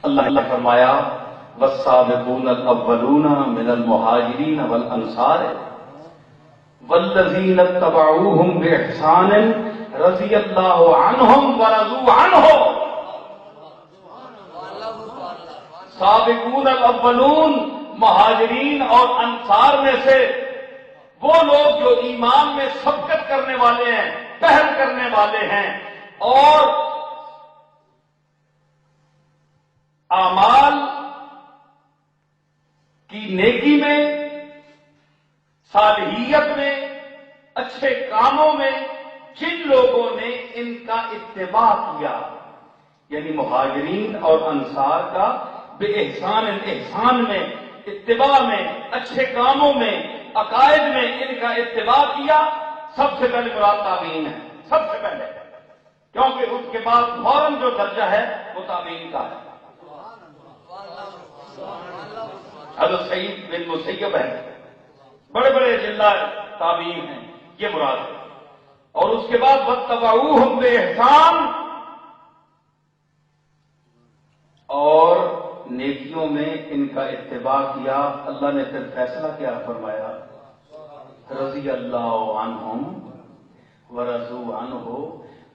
اللہ نے فرمایا والسابقون الاولون من المہاجرین والانصار والذین اتبعوہم باحسان رضی اللہ عنہم ورضوا عنہ. سابقون الاولون مہاجرین اور انصار میں سے وہ لوگ جو ایمان میں سبقت کرنے والے ہیں، پہل کرنے والے ہیں اور اعمال کی نیکی میں، صالحیت میں، اچھے کاموں میں جن لوگوں نے ان کا اتباع کیا، یعنی مہاجرین اور انصار کا بے احسان میں، اتباع میں، اچھے کاموں میں، عقائد میں ان کا اتباع کیا. سب سے پہلے مراد تابعین ہے، سب سے پہلے، کیونکہ اس کے بعد فوراً جو درجہ ہے وہ تابعین کا ہے. حضرت سعید بن مسیب ہے، بڑے بڑے جلہ تابعین ہیں، یہ مراد ہے. اور اس کے بعد واتبعوہم باحسان، اور نیکیوں میں ان کا اتباع کیا. اللہ نے پھر فیصلہ کیا فرمایا رضی اللہ عنہم ورضوا عنہ،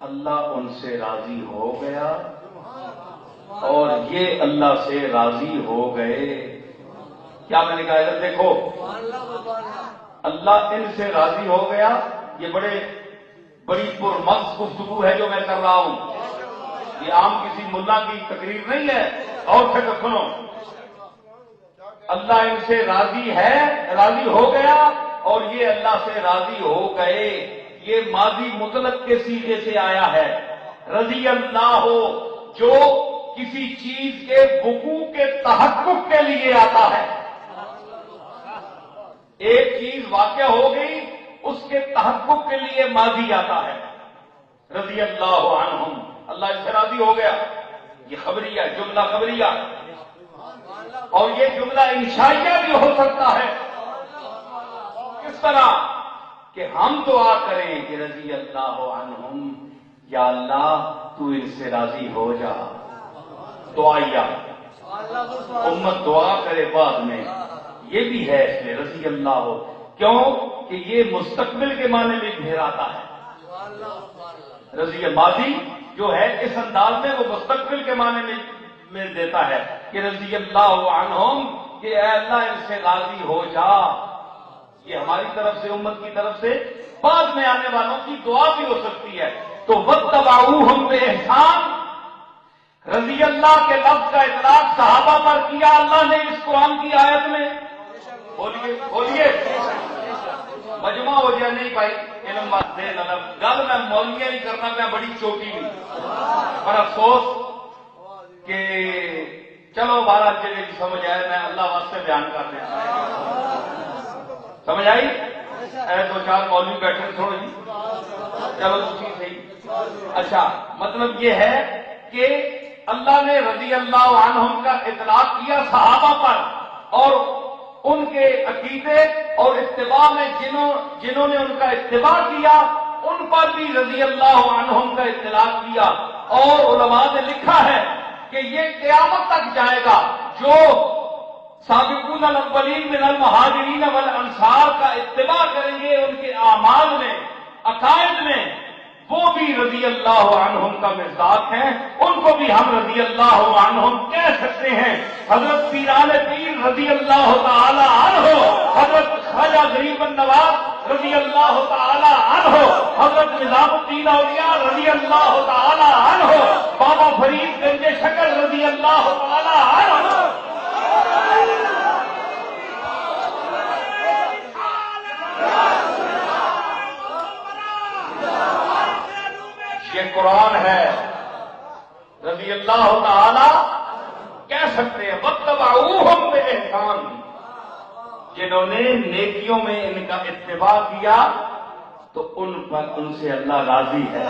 اللہ ان سے راضی ہو گیا اور یہ اللہ سے راضی ہو گئے. کیا میں نے کہا ادھر دیکھو، اللہ ان سے راضی ہو گیا. یہ بڑی پرمغز گفتگو ہے جو میں کر رہا ہوں، یہ عام کسی ملا کی تقریر نہیں ہے. اور پھر سنو، اللہ ان سے راضی ہے، راضی ہو گیا اور یہ اللہ سے راضی ہو گئے. یہ ماضی مطلق کے سیغے سے آیا ہے. رضی اللہ ہو جو کسی چیز کے وقوع کے تحقق کے لیے آتا ہے. ایک چیز واقع ہو گئی، اس کے تحقق کے لیے ماضی آتا ہے. رضی اللہ عنہم، اللہ ان سے راضی ہو گیا. یہ خبریہ، جملہ خبریہ، اور یہ جملہ انشائیہ بھی ہو سکتا ہے. کس طرح کہ ہم دعا کریں کہ رضی اللہ عنہم، یا اللہ تو ان سے راضی ہو جا. دعائیہ، امت دعا کرے بعد میں، یہ بھی ہے اس میں رضی اللہ ہو. کیوں کہ یہ مستقبل کے معنی میں گھیر آتا ہے. رضی ماضی جو ہے اس انداز میں وہ مستقبل کے معنی میں دیتا ہے کہ رضی اللہ عنہم، کہ اے اللہ ان سے راضی ہو جا. یہ ہماری طرف سے، امت کی طرف سے بعد میں آنے والوں کی دعا بھی ہو سکتی ہے. تو واتبعوہم باحسان، رضی اللہ کے لفظ کا اطلاق صحابہ پر کیا اللہ نے اس قرآن کی آیت میں. بولیے مجمع ہو جائے. نہیں بھائی، علم بات دے گل میں مولویہ نہیں کرنا، میں بڑی چوٹی نہیں. پر افسوس کہ چلو 12 جگہ کی سمجھ آئے، میں اللہ واسطے بیان کر دیا. سمجھ آئی؟ اے 2-4 مولوی بیٹھے چھوڑو جی، چلو اسی صحیح. اچھا، مطلب یہ ہے کہ اللہ نے رضی اللہ عنہم کا اطلاق کیا صحابہ پر، اور ان کے عقیدے اور اتباع میں جنہوں نے ان کا اتباع کیا ان پر بھی رضی اللہ عنہم کا اطلاق کیا. اور علماء نے لکھا ہے کہ یہ قیامت تک جائے گا. جو سابقون الاولین من المہاجرین والانصار کا اتباع کریں گے ان کے اعمال میں، عقائد میں، وہ بھی رضی اللہ عنہم کا مصداق ہیں. ان کو بھی ہم رضی اللہ عنہم کہہ سکتے ہیں. حضرت پیران پیر رضی اللہ تعالی عنہ، حضرت خواجہ غریب النواز رضی اللہ تعالی عنہ، حضرت نظام الدین اولیاء رضی اللہ تعالی عنہ، بابا فرید گنج شکر رضی اللہ تعالی عنہ. یہ قرآن ہے. رضی اللہ تعالی کہہ سکتے ہیں واتبعوہم باحسان، جنہوں نے نیکیوں میں ان کا اتباع کیا تو ان سے اللہ راضی ہے.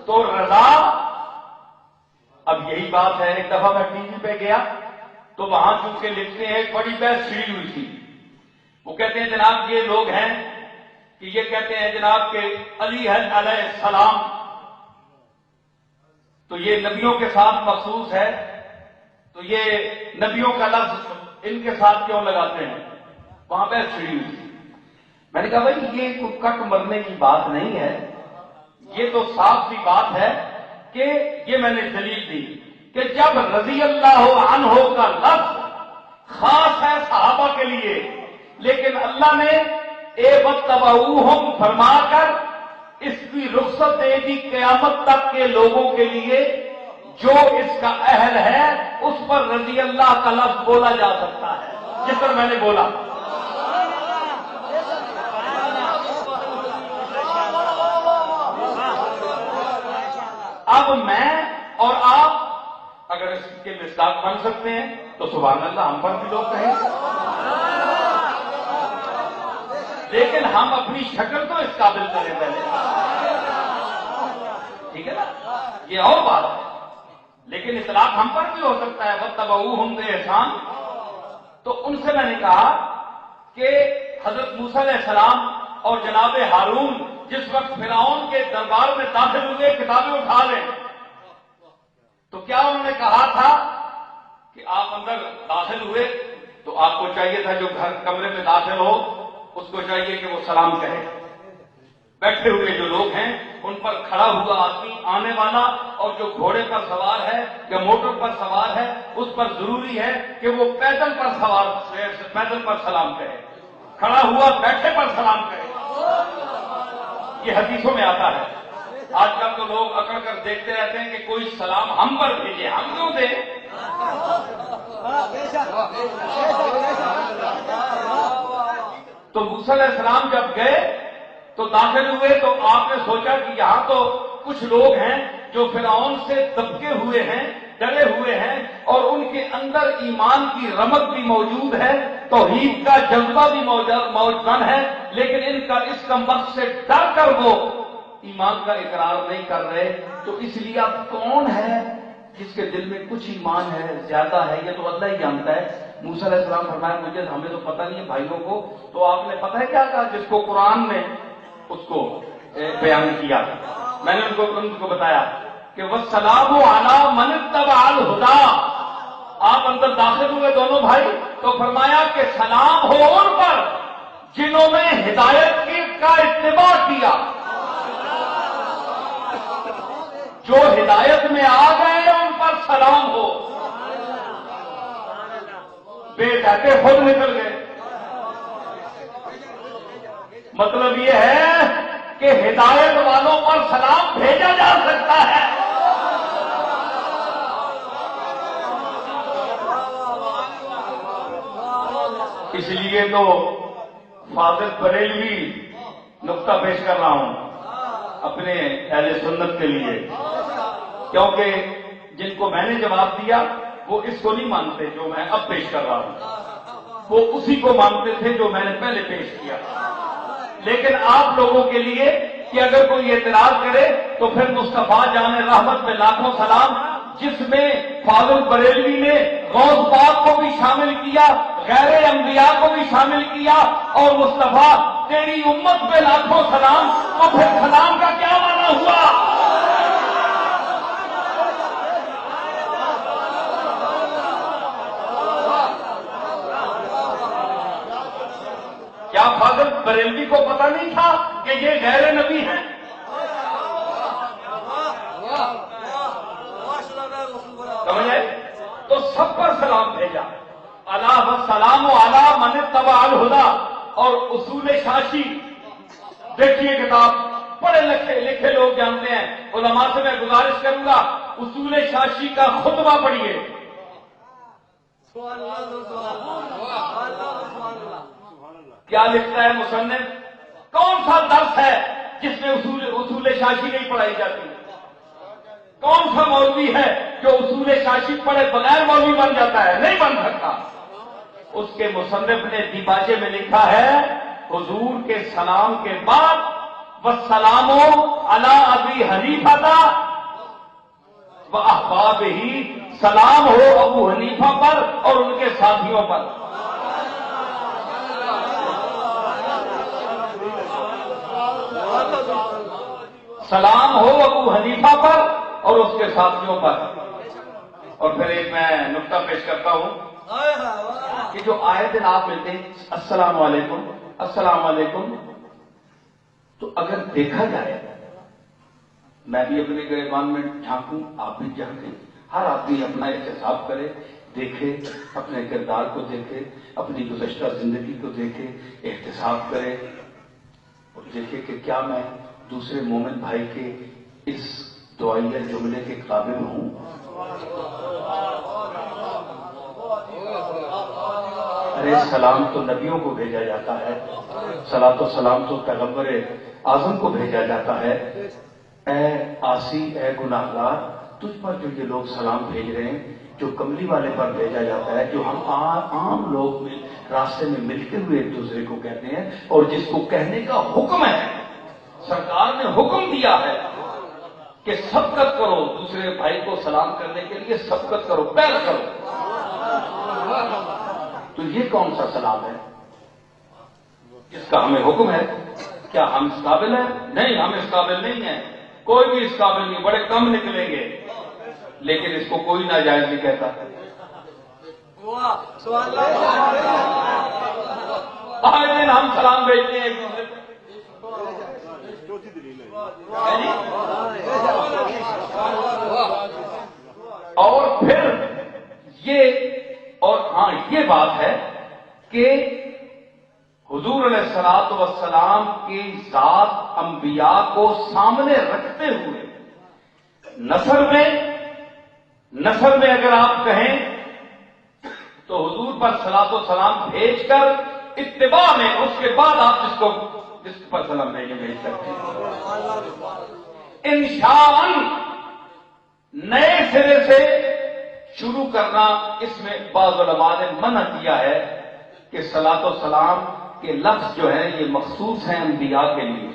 تو رضا، اب یہی بات ہے. ایک دفعہ میں ٹی وی پہ گیا تو وہاں چونکہ لکھتے ہیں، ایک بڑی بحث چھڑی ہوئی تھی. وہ کہتے ہیں جناب یہ لوگ ہیں کہ یہ کہتے ہیں جناب کہ علی ہے علیہ السلام، تو یہ نبیوں کے ساتھ مخصوص ہے، تو یہ نبیوں کا لفظ ان کے ساتھ کیوں لگاتے ہیں؟ وہاں پہ چھڑی ہوئی تھی۔ میں نے کہا بھائی یہ کوئی کٹ مرنے کی بات نہیں ہے، یہ تو صاف سی بات ہے کہ یہ میں نے دلیل دی کہ جب رضی اللہ عنہ کا لفظ خاص ہے صحابہ کے لیے، لیکن اللہ نے اے واتبعوہم فرما کر اس کی رخصت دے دی قیامت تک کے لوگوں کے لیے، جو اس کا اہل ہے اس پر رضی اللہ کا لفظ بولا جا سکتا ہے، جس پر میں نے بولا۔ اب میں اور آپ اگر اس کے مصداق بن سکتے ہیں تو سبحان اللہ، ہم پر بھی لوگ کہیں، لیکن ہم اپنی شکل تو اس قابل کریں پہلے، ٹھیک ہے نا، یہ اور بات ہے، لیکن اطلاق ہم پر بھی ہو سکتا ہے۔ واتبعوہم بإحسان، تو ان سے میں نے کہا کہ حضرت موسیٰ علیہ السلام اور جناب ہارون جس وقت فرعون کے دربار میں داخل ہوئے کتابیں اٹھا لیں، تو کیا انہوں نے کہا تھا کہ آپ اندر داخل ہوئے تو آپ کو چاہیے تھا جو گھر کمرے میں داخل ہو اس کو چاہیے کہ وہ سلام کہے؟ بیٹھے ہوئے جو لوگ ہیں ان پر کھڑا ہوا آدمی آنے والا اور جو گھوڑے پر سوار ہے یا موٹر پر سوار ہے اس پر ضروری ہے کہ وہ پیدل پر سلام کہے، کھڑا ہوا بیٹھے پر سلام کہے۔ یہ حدیثوں میں آتا ہے۔ آج کل تو لوگ اکڑ کر دیکھتے رہتے ہیں کہ کوئی سلام ہم پر بھیجے، ہم کیوں دیں؟ تو موسیٰ علیہ السلام جب گئے تو داخل ہوئے تو آپ نے سوچا کہ یہاں تو کچھ لوگ ہیں جو فرعون سے دبکے ہوئے ہیں، ڈرے ہوئے ہیں، اور ان کے اندر ایمان کی رمق بھی موجود ہے، توحید کا جذبہ بھی موجود ہے، لیکن ان کا اس کمبخت سے ڈر کر وہ ایمان کا اقرار نہیں کر رہے۔ تو اس لیے اب کون ہے جس کے دل میں کچھ ایمان ہے، زیادہ ہے، یہ تو اللہ ہی جانتا ہے۔ موسیٰ علیہ السلام فرمایا مجھے ہمیں تو پتہ نہیں ہے بھائیوں کو، تو آپ نے پتہ ہے کیا کہا جس کو قرآن نے اس کو بیان کیا؟ میں نے ان کو بتایا کہ وَالسَّلَامُ عَلَىٰ مَنِ اتَّبَعَ الْهُدَىٰ۔ آپ اندر داخل ہوئے دونوں بھائی تو فرمایا کہ سلام ہو ان پر جنہوں نے ہدایت کا اتباع کیا، جو ہدایت میں آ گئے ان پر سلام ہو، بے کہتے خود نکل گئے۔ مطلب یہ ہے کہ ہدایت والوں پر سلام بھیجا جا سکتا ہے۔ اس لیے تو فاضل بریلوی نقطہ پیش کر رہا ہوں اپنے اہل سنت کے لیے، کیونکہ جن کو میں نے جواب دیا وہ اس کو نہیں مانتے جو میں اب پیش کر رہا ہوں، وہ اسی کو مانتے تھے جو میں نے پہلے پیش کیا۔ لیکن آپ لوگوں کے لیے کہ اگر کوئی اعتراض کرے تو پھر مصطفیٰ جان رحمت میں لاکھوں سلام، جس میں فاضل بریلوی نے غوث پاک کو بھی شامل کیا، غیر انبیاء کو بھی شامل کیا، اور مصطفیٰ تیری امت پہ لاکھوں سلام، تو پھر سلام کا کیا معنی ہوا؟ کیا فاضل بریلوی کو پتہ نہیں تھا کہ یہ غیر نبی ہیں؟ سمجھے؟ تو سب پر سلام بھیجا، علیہ السلام علی من اتبع الہدیٰ۔ اور اصول شاشی دیکھیے کتاب، پڑھے لکھے لوگ جانتے ہیں، علماء سے میں گزارش کروں گا اصول شاشی کا خطبہ پڑھیے۔ کیا لکھتا ہے مصنف؟ کون سا درس ہے جس میں اصول شاشی نہیں پڑھائی جاتی؟ کون سا مولوی ہے جو اصول شاشی پڑھے بغیر مولوی بن جاتا ہے؟ نہیں بن سکتا۔ اس کے مصنف نے دیباچے میں لکھا ہے حضور کے سلام کے بعد والسلام علی ابی حنیفہ و احبابہ، سلام ہو ابو حنیفہ پر اور ان کے ساتھیوں پر۔ سلام ہو ابو حنیفہ پر اور اس کے ساتھیوں پر. اور پھر ایک میں نقطہ پیش کرتا ہوں کہ جو آئے دن آپ ملتے ہیں السلام علیکم السلام علیکم، تو اگر دیکھا جائے، میں بھی اپنے گریبان میں جھانکوں، آپ بھی جھانکیں، ہر آدمی اپنا احتساب کرے، دیکھے، اپنے کردار کو دیکھے، اپنی گزشتہ زندگی کو دیکھے، احتساب کرے اور دیکھے کہ کیا میں دوسرے مومن بھائی کے اس دعائیہ جملے کے قابل ہوں. ارے سلام تو نبیوں کو بھیجا جاتا ہے، صلاۃ و سلام تو پیغمبر اعظم کو بھیجا جاتا ہے. اے آسی، اے گناہگار، تجھ پر جو یہ لوگ سلام بھیج رہے ہیں، جو کملی والے پر بھیجا جاتا ہے، جو ہم عام لوگ راستے میں ملتے ہوئے ایک دوسرے کو کہتے ہیں، اور جس کو کہنے کا حکم ہے، سرکار نے حکم دیا ہے کہ سبقت کرو، دوسرے بھائی کو سلام کرنے کے لیے سبقت کرو، پہل کرو. تو یہ کون سا سلام ہے جس کا ہمیں حکم ہے؟ کیا ہم اس قابل ہیں؟ نہیں، ہم اس قابل نہیں ہیں، کوئی بھی اس قابل نہیں، بڑے کم نکلیں گے، لیکن اس کو کوئی ناجائز نہیں کہتا. آج دن ہم سلام بھیجتے ہیں ایک دوسرے کو. اور پھر یہ بات ہے کہ حضور علیہ الصلوۃ والسلام کی ذات انبیاء کو سامنے رکھتے ہوئے نسل میں اگر آپ کہیں تو حضور پر صلوۃ و سلام بھیج کر اتباع میں اس کے بعد آپ جس پر سلام بھیج سکتے ہیں. انشاءاللہ نئے سرے سے شروع کرنا، اس میں بعض علماء نے منع کیا ہے کہ صلوۃ و سلام کے لفظ جو ہیں یہ مخصوص ہیں انبیاء کے لیے.